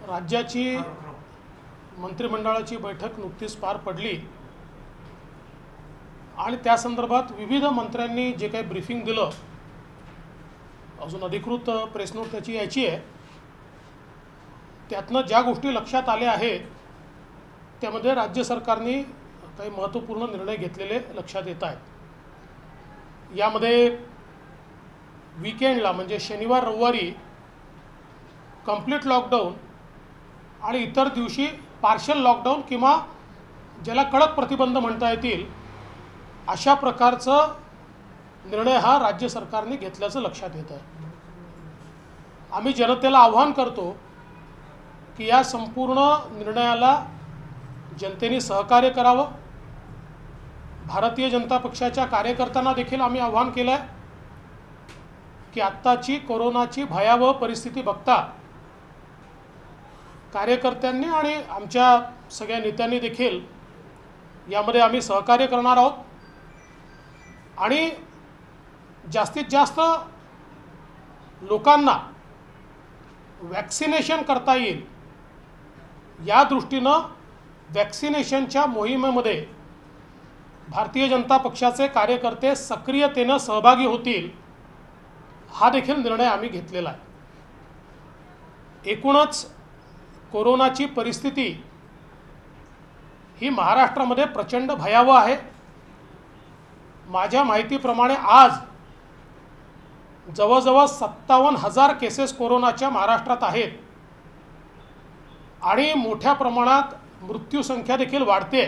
राज्याची मंत्रिमंडळाची बैठक नुकतीच पार पडली आणि त्या संदर्भात विविध मंत्र्यांनी जे काही ब्रीफिंग दिलं, अजून अधिकृत प्रेस नोट त्याची यायची आहे, त्यातनं ज्या गोष्टी लक्षात आल्या आहेत त्यामध्ये राज्य सरकारने काही महत्त्वपूर्ण निर्णय घेतलेले लक्षात येत आहेत। यामध्ये वीकेंडला म्हणजे शनिवार रविवारी कंप्लीट लॉकडाऊन आणि इतर दिवशी पार्शल लॉकडाऊन किंवा ज्याला कडक प्रतिबंध म्हणता येतील अशा प्रकारचा निर्णय हा राज्य सरकारने घेतल्याचं लक्षात येत आहे। आम्ही जनतेला आव्हान करतो की या संपूर्ण निर्णयाला जनतेने सहकार्य करावं। भारतीय जनता पक्षाच्या कार्यकर्त्यांना देखील आम्ही आव्हान केलं आहे की आत्ताची कोरोनाची भयावह परिस्थिती बघता कार्यकर्त्यांनी आणि आमच्या सगळ्या नेत्यांनी देखील यामध्ये आम्ही सहकार्य करणार आहोत आणि जास्तीत जास्त लोकांना वॅक्सिनेशन करता येईल या दृष्टीनं वॅक्सिनेशनच्या मोहिमेमध्ये भारतीय जनता पक्षाचे कार्यकर्ते सक्रियतेनं सहभागी होतील हा देखील निर्णय आम्ही घेतलेला आहे। एकूणच कोरोनाची परिस्थिती ही महाराष्ट्रामध्ये प्रचंड भयावह आहे। माझ्या माहितीप्रमाणे आज जवळजवळ 57,000 केसेस कोरोनाच्या महाराष्ट्रात आहेत आणि मोठ्या प्रमाणात मृत्यूसंख्या देखील वाढते।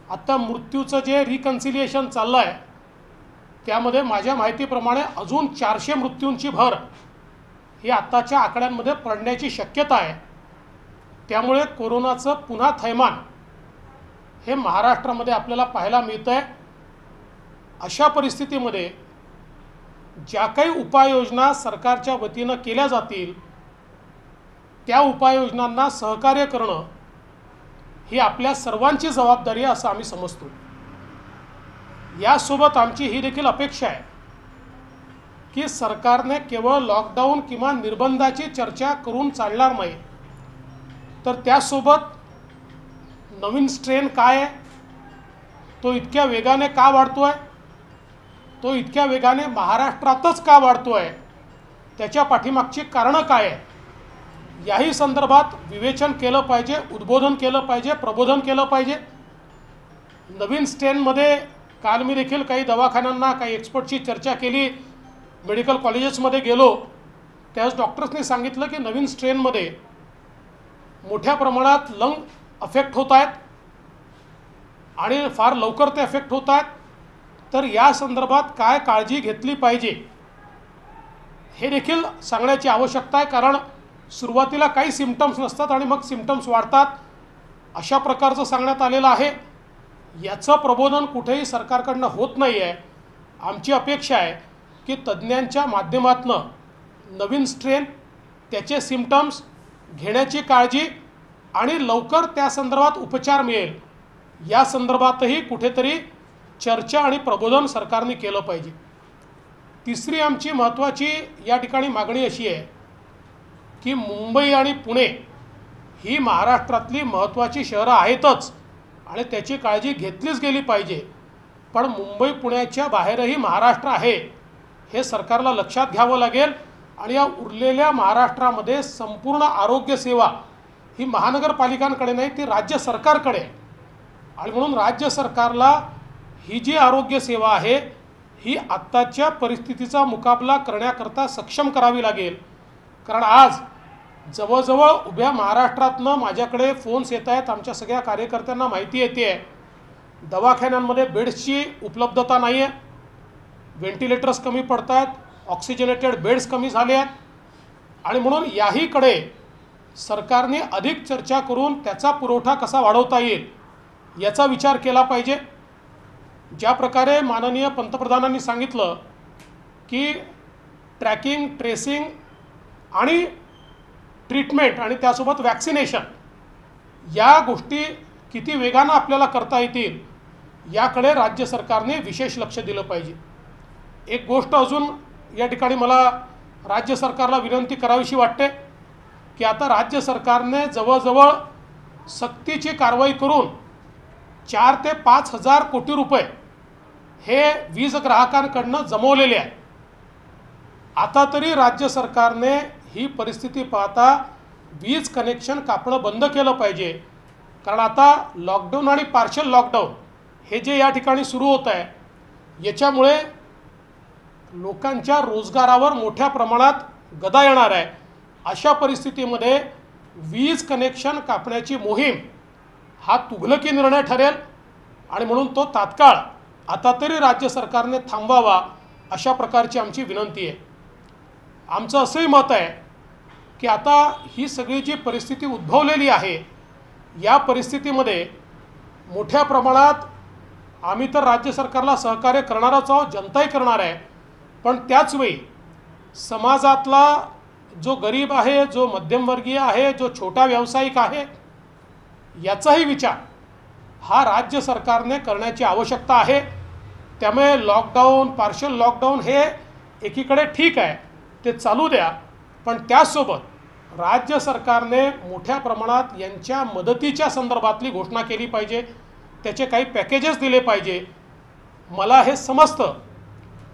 आता मृत्यूचं जे रिकन्सिलिएशन चाललं आहे त्यामध्ये माझ्या माहितीप्रमाणे अजून 400 मृत्यूंची भर ही आत्ताच्या आकड्यांमध्ये पडण्याची शक्यता आहे। त्यामुळे कोरोनाचं पुन्हा थैमान हे महाराष्ट्रामध्ये आपल्याला पाहायला मिळतं आहे। अशा परिस्थितीमध्ये ज्या काही उपाययोजना सरकारच्या वतीनं केल्या जातील त्या उपाययोजनांना सहकार्य करणं ही आपल्या सर्वांची जबाबदारी आहे असं आम्ही समजतो। यासोबत आमची ही देखील अपेक्षा आहे की सरकारने केवळ लॉकडाऊन किंवा निर्बंधाची चर्चा करून चालणार नाही, तर त्यासोबत नवीन स्ट्रेन काय आहे, तो इतक्या वेगाने का वाढतोय, तो इतक्या वेगाने महाराष्ट्रातच का वाढतोय, त्याच्या पाठीमागची कारणं काय आहे याही संदर्भात विवेचन केलं पाहिजे, उद्बोधन केलं पाहिजे, प्रबोधन केलं पाहिजे। नवीन स्ट्रेनमध्ये काल मी देखील काही दवाखान्यांना काही एक्सपर्टची चर्चा केली, मेडिकल कॉलेजेसमध्ये गेलो, त्यावेळेस डॉक्टर्सनी सांगितलं की नवीन स्ट्रेनमध्ये मोठ्या प्रमाणात लंग अफेक्ट होत आहेत आणि फार लवकर ते अफेक्ट होत आहेत। तर या संदर्भात काय काळजी घेतली पाहिजे हे देखील सांगण्याची आवश्यकता आहे, कारण सुरुवातीला काही सिम्पटम्स नसतात आणि मग सिम्पटम्स वाढतात अशा प्रकारचं सांगण्यात आलेलं आहे। याचं प्रबोधन कुठेही सरकारकडनं होत नाही आहे। आमची अपेक्षा आहे की तज्ज्ञांच्या माध्यमातून नवीन स्ट्रेन, त्याचे सिम्पटम्स, घेण्याची काळजी आणि लवकर त्या संदर्भात उपचार मिळेल या संदर्भातही कुठेतरी चर्चा आणि प्रबोधन सरकारने केलं पाहिजे। तिसरी आमची महत्त्वाची या ठिकाणी मागणी अशी आहे की मुंबई आणि पुणे ही महाराष्ट्रातली महत्त्वाची शहरं आहेतच आणि त्याची काळजी घेतलीच गेली पाहिजे, पण मुंबई पुण्याच्या बाहेरही महाराष्ट्र आहे हे सरकारला लक्षात घ्यावं लागेल आणि या उरलेल्या महाराष्ट्रामध्ये संपूर्ण आरोग्य सेवा ही महानगरपालिकांकडे नाही, ती राज्य सरकारकडे आहे आणि म्हणून राज्य सरकारला ही जी आरोग्य सेवा आहे ही आत्ताच्या परिस्थितीचा मुकाबला करण्याकरता सक्षम करावी लागेल। कारण आज जवळजवळ उभ्या महाराष्ट्रातनं माझ्याकडे फोन्स येत आहेत, आमच्या सगळ्या कार्यकर्त्यांना माहिती येते आहे दवाखान्यांमध्ये बेड्सची उपलब्धता नाही आहे, व्हेंटिलेटर्स कमी पडत आहेत, ऑक्सिजनेटेड बेड्स कमी झाले आहेत आणि म्हणून याहीकडे सरकारने अधिक चर्चा करून त्याचा पुरवठा कसा वाढवता येईल याचा विचार केला पाहिजे। ज्या प्रकारे माननीय पंतप्रधानांनी सांगितलं की ट्रॅकिंग, ट्रेसिंग आणि ट्रीटमेंट आणि त्यासोबत वॅक्सिनेशन या गोष्टी किती वेगानं आपल्याला करता येतील याकडे राज्य सरकारने विशेष लक्ष दिलं पाहिजे। एक गोष्ट अजून या ठिकाणी मला राज्य सरकारला विनंती करावीशी वाटते की आता राज्य सरकारने जवळजवळ सक्तीची कारवाई करून 4 ते 5 हजार कोटी रुपये हे वीज ग्राहकांकडनं जमवलेले आहे. आता तरी राज्य सरकारने ही परिस्थिती पाहता वीज कनेक्शन कापणं बंद केलं पाहिजे. कारण आता लॉकडाऊन आणि पार्शल लॉकडाऊन हे जे या ठिकाणी सुरू होत आहे याच्यामुळे लोकांच्या रोजगारावर मोठ्या प्रमाणात गदा येणार आहे. अशा परिस्थितीमध्ये वीज कनेक्शन कापण्याची मोहीम हा तुघलकी निर्णय ठरेल आणि म्हणून तो तात्काळ आता तरी राज्य सरकारने थांबवावा अशा प्रकारची आमची विनंती आहे. आमचं असंही मत आहे की आता ही सगळी जी परिस्थिती उद्भवलेली आहे या परिस्थितीमध्ये मोठ्या प्रमाणात आम्ही तर राज्य सरकारला सहकार्य करणारच आहोत, जनताही करणार आहे, पण त्याचवेळी समाजातला जो गरीब आहे, जो मध्यमवर्गीय आहे, जो छोटा व्यावसायिक आहे याचाही विचार हा राज्य सरकारने करण्याची आवश्यकता आहे. त्यामुळे लॉकडाऊन पार्शल लॉकडाऊन हे एकीकडे ठीक आहे, ते चालू द्या, पण त्याचसोबत राज्य सरकारने मोठ्या प्रमाणात यांच्या मदतीच्या संदर्भातली घोषणा केली पाहिजे, त्याचे काही पॅकेजेस दिले पाहिजे. मला हे समजतं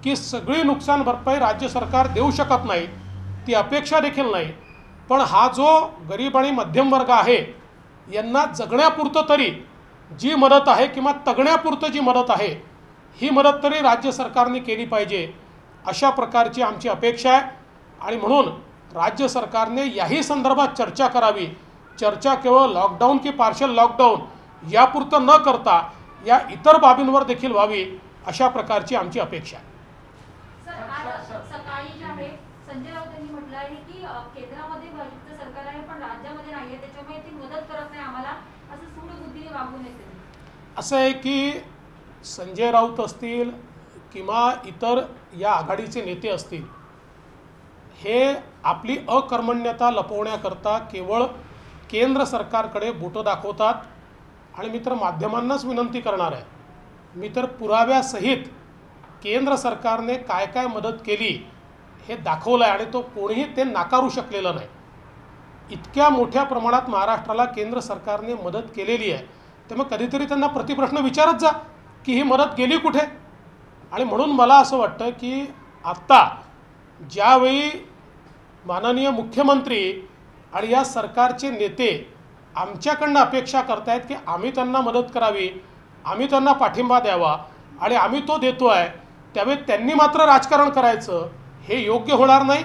की सगळी नुकसान भरपाई राज्य सरकार देऊ शकत नाही, ती अपेक्षा देखील नाही, पण हा जो गरीब आणि मध्यम वर्ग आहे यांना जगण्यापुरतं तरी जी मदत आहे किंवा तगण्यापुरतं जी मदत आहे ही मदत तरी राज्य सरकारने केली पाहिजे अशा प्रकारची आमची अपेक्षा आहे. आणि म्हणून राज्य सरकारने याही संदर्भात चर्चा करावी. चर्चा केवळ लॉकडाऊन की पार्शल लॉकडाऊन यापुरतं न करता या इतर बाबींवर देखील व्हावी अशा प्रकारची आमची अपेक्षा आहे. सकाळी जे आहे संजय राऊत यांनी म्हटलं आहे की केंद्रामध्ये भाजपचं सरकार आहे पण राज्यामध्ये नाही आहे, त्याच्यामुळे ती मदत करत नाही आम्हाला, असं सूडबुद्धीने वागू नये. असं आहे की संजय राऊत असतील किंवा इतर या आघाडीचे नेते असतील हे आपली अकर्मण्यता लपवण्याकरता केवळ केंद्र सरकारकडे बोटं दाखवतात. आणि मी तर माध्यमांनाच विनंती करणार आहे, मी तर पुराव्यासहित केंद्र सरकारने काय काय मदत केली हे दाखवलं आहे आणि तो कोणीही ते नाकारू शकलेलं नाही. इतक्या मोठ्या प्रमाणात महाराष्ट्राला केंद्र सरकारने मदत केलेली आहे, त्यामुळे कधीतरी त्यांना प्रतिप्रश्न विचारत जा की ही मदत गेली कुठे. आणि म्हणून मला असं वाटतं की आत्ता ज्यावेळी माननीय मुख्यमंत्री आणि या सरकारचे नेते आमच्याकडनं अपेक्षा करतायत की आम्ही त्यांना मदत करावी, आम्ही त्यांना पाठिंबा द्यावा आणि आम्ही तो देतो आहे, त्यावेळी त्यांनी मात्र राजकारण करायचं हे योग्य होणार नाही.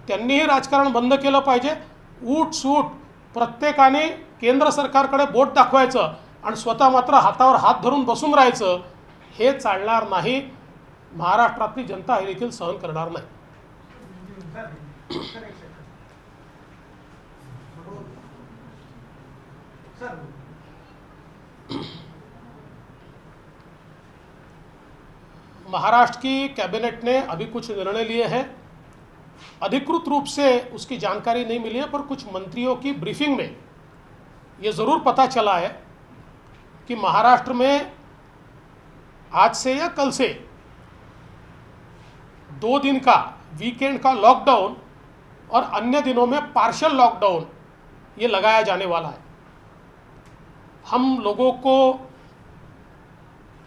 त्यांनीही राजकारण बंद केलं पाहिजे. उठसूट प्रत्येकाने केंद्र सरकारकडे बोट दाखवायचं आणि स्वतः मात्र हातावर हात धरून बसून राहायचं हे चालणार नाही. महाराष्ट्रातली जनता हे देखील सहन करणार नाही. महाराष्ट्र की कैबिनेट ने अभी कुछ निर्णय लिए हैं, अधिकृत रूप से उसकी जानकारी नहीं मिली है, पर कुछ मंत्रियों की ब्रीफिंग में ये ज़रूर पता चला है कि महाराष्ट्र में आज से या कल से 2 दिन का वीकेंड का लॉकडाउन और अन्य दिनों में पार्शल लॉकडाउन ये लगाया जाने वाला है. हम लोगों को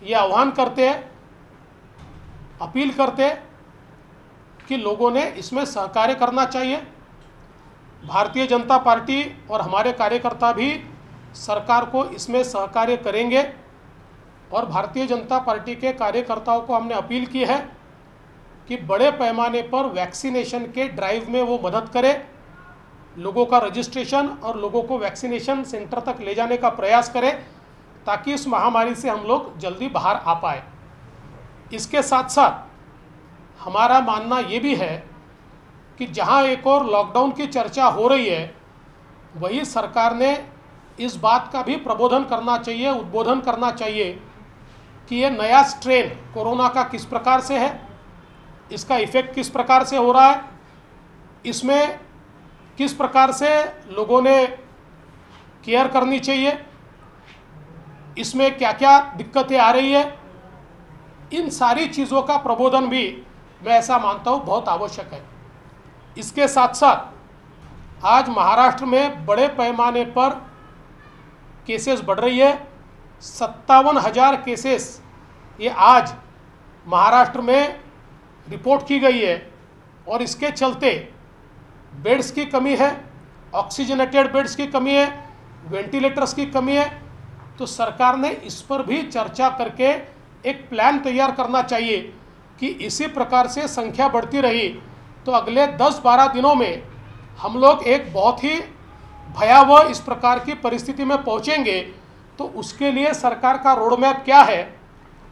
ये आह्वान करते हैं, अपील करते हैं कि लोगों ने इसमें सहकार्य करना चाहिए. भारतीय जनता पार्टी और हमारे कार्यकर्ता भी सरकार को इसमें सहकार्य करेंगे और भारतीय जनता पार्टी के कार्यकर्ताओं को हमने अपील की है कि बड़े पैमाने पर वैक्सीनेशन के ड्राइव में वो मदद करें, लोगों का रजिस्ट्रेशन और लोगों को वैक्सीनेशन सेंटर तक ले जाने का प्रयास करें ताकि इस महामारी से हम लोग जल्दी बाहर आ पाए. इसके साथ साथ हमारा मानना ये भी है कि जहां एक और लॉकडाउन की चर्चा हो रही है वही सरकार ने इस बात का भी प्रबोधन करना चाहिए, उद्बोधन करना चाहिए कि ये नया स्ट्रेन कोरोना का किस प्रकार से है, इसका इफ़ेक्ट किस प्रकार से हो रहा है, इसमें किस प्रकार से लोगों ने केयर करनी चाहिए, इसमें क्या क्या दिक्कतें आ रही है, इन सारी चीज़ों का प्रबोधन भी मैं ऐसा मानता हूँ बहुत आवश्यक है. इसके साथ साथ आज महाराष्ट्र में बड़े पैमाने पर केसेस बढ़ रही है। 57,000 केसेस ये आज महाराष्ट्र में रिपोर्ट की गई है और इसके चलते बेड्स की कमी है, ऑक्सीजनेटेड बेड्स की कमी है, वेंटिलेटर्स की कमी है। तो सरकार ने इस पर भी चर्चा करके एक प्लान तैयार करना चाहिए कि इसी प्रकार से संख्या बढ़ती रही तो अगले 10-12 दिनों में हम लोग एक बहुत ही भयावह इस प्रकार की परिस्थिति में पहुंचेंगे। तो उसके लिए सरकार का रोड मैप क्या है,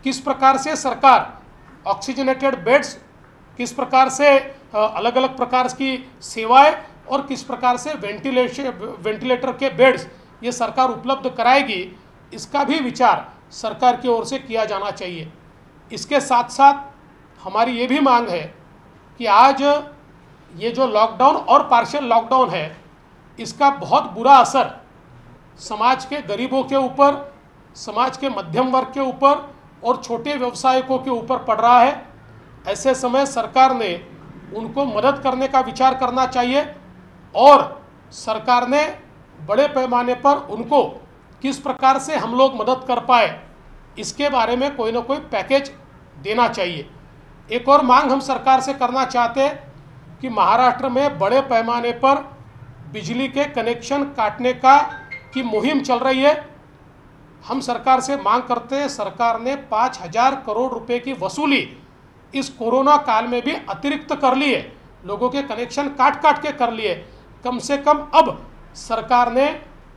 किस प्रकार से सरकार ऑक्सीजनेटेड बेड्स, किस प्रकार से अलग अलग प्रकार की सेवाएं और किस प्रकार से वेंटिलेटर के बेड्स ये सरकार उपलब्ध कराएगी, इसका भी विचार सरकार की ओर से किया जाना चाहिए। इसके साथ साथ हमारी ये भी मांग है कि आज ये जो लॉकडाउन और पार्शियल लॉकडाउन है इसका बहुत बुरा असर समाज के गरीबों के ऊपर, समाज के मध्यम वर्ग के ऊपर और छोटे व्यवसायिकों के ऊपर पड़ रहा है। ऐसे समय सरकार ने उनको मदद करने का विचार करना चाहिए और सरकार ने बड़े पैमाने पर उनको किस प्रकार से हम लोग मदद कर पाए इसके बारे में कोई ना कोई पैकेज देना चाहिए। एक और मांग हम सरकार से करना चाहते हैं कि महाराष्ट्र में बड़े पैमाने पर बिजली के कनेक्शन काटने की मुहिम चल रही है। हम सरकार से मांग करते हैं, सरकार ने 5,000 करोड़ रुपए की वसूली इस कोरोना काल में भी अतिरिक्त कर ली है, लोगों के कनेक्शन काट काट के कर लिए। कम से कम अब सरकार ने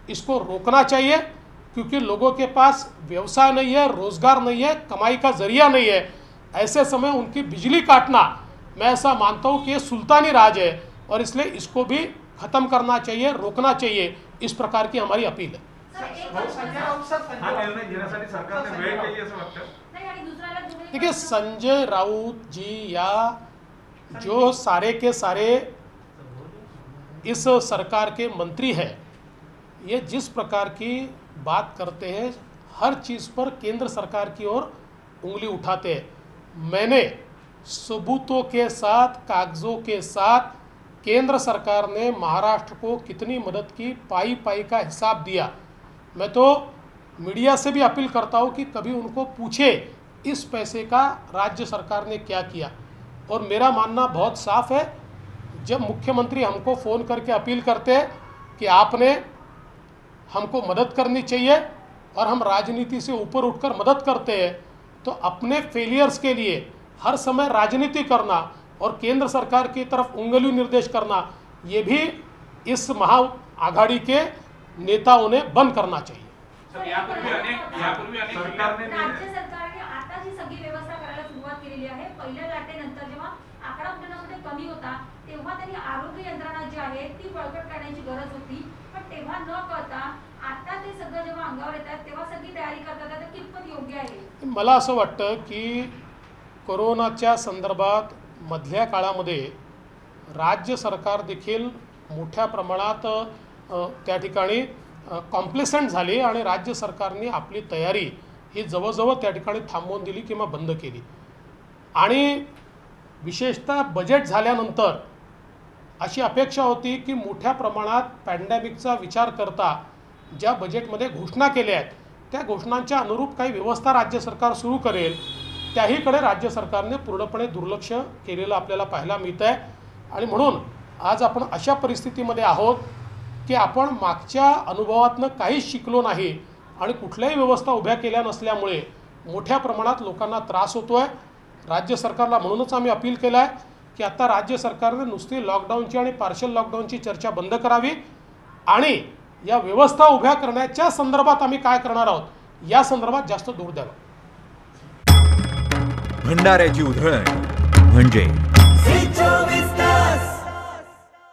इसको रोकना चाहिए क्योंकि लोगों के पास व्यवसाय नहीं है, रोजगार नहीं है, कमाई का जरिया नहीं है। ऐसे समय उनकी बिजली काटना, मैं ऐसा मानता हूँ कि ये सुल्तानी राज है और इसलिए इसको भी खत्म करना चाहिए, रोकना चाहिए। इस प्रकार की हमारी अपील है। देखिए, संजय राउत जी या जो सारे के सारे इस सरकार के मंत्री हैं, ये जिस प्रकार की बात करते हैं, हर चीज़ पर केंद्र सरकार की ओर उंगली उठाते हैं। मैंने सबूतों के साथ, कागज़ों के साथ केंद्र सरकार ने महाराष्ट्र को कितनी मदद की, पाई पाई का हिसाब दिया। मैं तो मीडिया से भी अपील करता हूँ कि कभी उनको पूछे इस पैसे का राज्य सरकार ने क्या किया। और मेरा मानना बहुत साफ है, जब मुख्यमंत्री हमको फ़ोन करके अपील करते हैं कि आपने हमको मदद करनी चाहिए और हम राजनीति से ऊपर उठकर मदद करते हैं, तो अपने फेलियर्स के लिए हर समय राजनीति करना और केंद्र सरकार की तरफ उंगली निर्देश करना, ये भी इस महाआघाड़ी के नेताओं ने बंद करना चाहिए। राज्य सरकारने आता जी सगळी व्यवस्था करायला सुरुवात केलेली आहे। पहिल्या लाटेनंतर जेव्हा आकडा उठवण्यामध्ये कमी होता तेव्हा त्यांनी आरोग्य यंत्रणा जी आहे ती बळकट करण्याची गरज होती, पण तेव्हा न करता आता ते सगळं जेव्हा अंगावर येतात तेव्हा सगळी तयारी करतात, तर कितपत योग्य आहे? मला असं वाटतं की कोरोनाच्या संदर्भात मधल्या काळामध्ये राज्य सरकार देखील मोठ्या प्रमाणात त्या ठिकाणी कॉम्प्लेसंट झाली आणि राज्य सरकारने आपली तयारी ही जवळजवळ त्या ठिकाणी थांबवून दिली किंवा बंद केली। आणि विशेषतः बजेट झाल्यानंतर अशी अपेक्षा होती की मोठ्या प्रमाणात पॅन्डेमिकचा विचार करता ज्या बजेटमध्ये घोषणा केल्या आहेत त्या घोषणांच्या अनुरूप काही व्यवस्था राज्य सरकार सुरू करेल, त्याहीकडे राज्य सरकारने पूर्णपणे दुर्लक्ष केलेलं आपल्याला पाहायला मिळत आहे। आणि म्हणून आज आपण अशा परिस्थितीमध्ये आहोत की आपण मागच्या अनुभवातनं काहीच शिकलो नाही आणि कुठल्याही व्यवस्था उभ्या केल्या नसल्यामुळे मोठ्या प्रमाणात लोकांना त्रास होतोय। राज्य सरकारला म्हणूनच आम्ही अपील केलं आहे की आता राज्य सरकारने नुसती लॉकडाऊनची आणि पार्शियल लॉकडाऊनची चर्चा बंद करावी आणि या व्यवस्था उभ्या करण्याच्या संदर्भात आम्ही काय करणार आहोत या संदर्भात जास्त दूर द्यावं। भंडाऱ्याची उधळण म्हणजे